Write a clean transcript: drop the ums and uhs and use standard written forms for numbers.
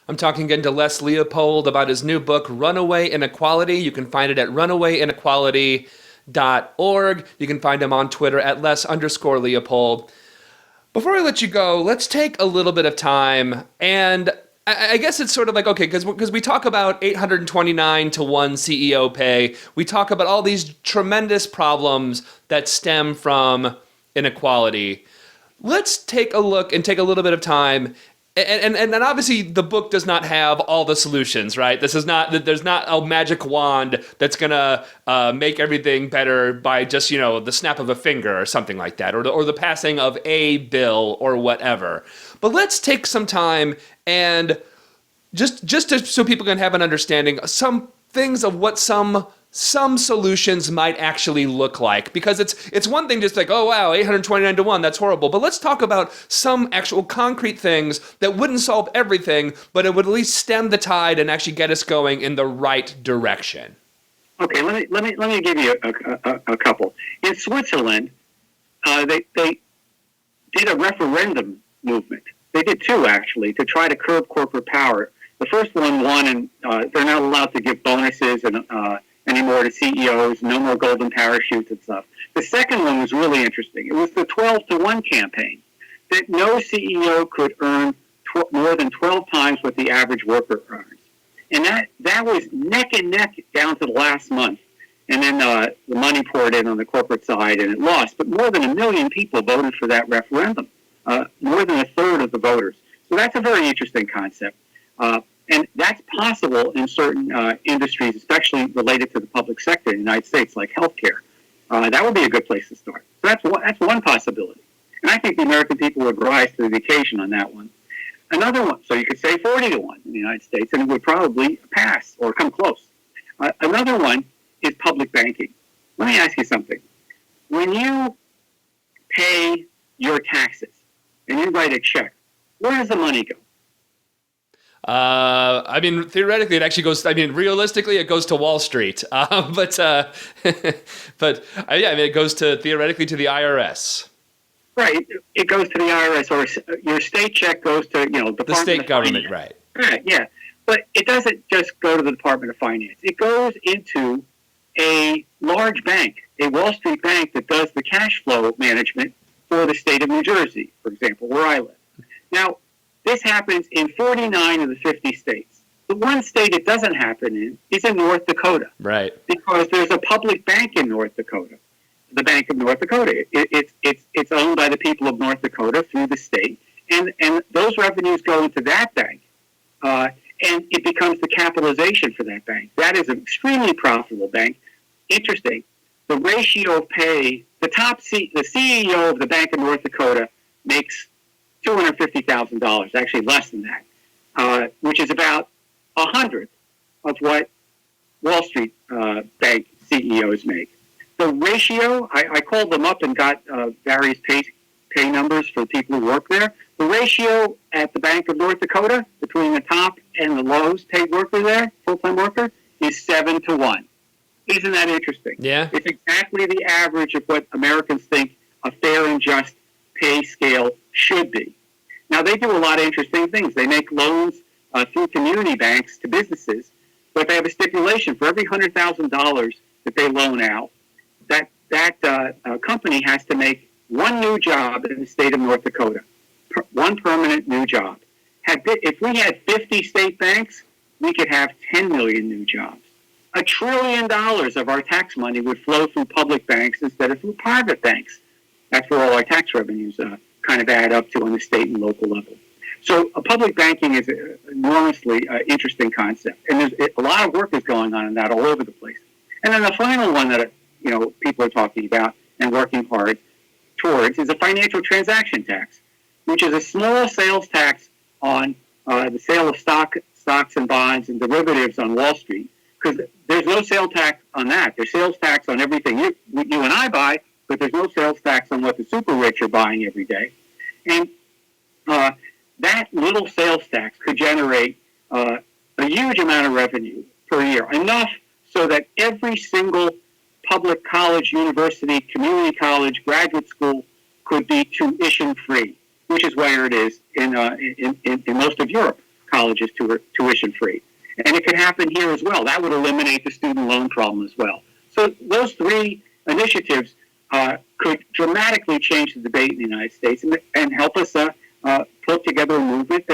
I'm talking again to Les Leopold about his new book, Runaway Inequality. You can find it at runawayinequality.org. You can find him on Twitter at Les_Leopold. Before I let you go, let's take a little bit of time, and I guess it's sort of like, okay, because we talk about 829 to 1 CEO pay. We talk about all these tremendous problems that stem from inequality. Let's take a look and take a little bit of time. And obviously the book does not have all the solutions, right? There's not a magic wand that's gonna make everything better by just, the snap of a finger or something like that, or the passing of a bill or whatever. But let's take some time and so people can have an understanding, some things of what some solutions might actually look like, because it's one thing just like, oh wow, 829 to 1, that's horrible. But let's talk about some actual concrete things that wouldn't solve everything, but it would at least stem the tide and actually get us going in the right direction. Okay, let me give you a couple. In Switzerland, they did a referendum movement. They did two, actually, to try to curb corporate power. The first one won, and they're not allowed to give bonuses and anymore to CEOs, no more golden parachutes and stuff. The second one was really interesting. It was the 12 to 1 campaign, that no CEO could earn more than 12 times what the average worker earns. And that was neck and neck down to the last month. And then the money poured in on the corporate side and it lost. But more than 1 million people voted for that referendum, more than a third of the voters. So that's a very interesting concept. And that's possible in certain industries, especially related to the public sector in the United States, like healthcare. That would be a good place to start. So that's one possibility. And I think the American people would rise to the occasion on that one. Another one, so you could say 40 to 1 in the United States, and it would probably pass or come close. Another one is public banking. Let me ask you something. When you pay your taxes and you write a check, where does the money go? Theoretically, it actually goes. Realistically, it goes to Wall Street. It goes theoretically to the IRS. Right, it goes to the IRS, or your state check goes to the state government, right? Right, yeah. But it doesn't just go to the Department of Finance. It goes into a large bank, a Wall Street bank that does the cash flow management for the state of New Jersey, for example, where I live. Now, this happens in 49 of the 50 states. The one state it doesn't happen in is in North Dakota. Right. Because there's a public bank in North Dakota, the Bank of North Dakota. It's owned by the people of North Dakota through the state, and those revenues go into that bank, and it becomes the capitalization for that bank. That is an extremely profitable bank. Interesting. The ratio of pay, the CEO of the Bank of North Dakota makes $250,000, actually less than that, which is about 100th of what Wall Street bank CEOs make. The ratio, I called them up and got various pay numbers for people who work there. The ratio at the Bank of North Dakota between the top and the lowest paid worker there, full-time worker, is 7 to 1. Isn't that interesting? Yeah. It's exactly the average of what Americans think a fair and just pay scale should be. Now, they do a lot of interesting things. They make loans through community banks to businesses, but they have a stipulation for every $100,000 that they loan out, that company has to make one new job in the state of North Dakota, one permanent new job. If we had 50 state banks, we could have 10 million new jobs. $1 trillion of our tax money would flow through public banks instead of through private banks. That's where all our tax revenues kind of add up to on the state and local level. So public banking is an enormously interesting concept, and there's a lot of work is going on in that all over the place. And then the final one that people are talking about and working hard towards is a financial transaction tax, which is a small sales tax on the sale of stocks and bonds and derivatives on Wall Street, because there's no sales tax on that. There's sales tax on everything you and I buy, but there's no sales tax on what the super rich are buying every day. And that little sales tax could generate a huge amount of revenue per year, enough so that every single public college, university, community college, graduate school could be tuition free, which is where it is in most of Europe. colleges tuition free. And it could happen here as well. That would eliminate the student loan problem as well. So those three initiatives could dramatically change the debate in the United States and help us put together a movement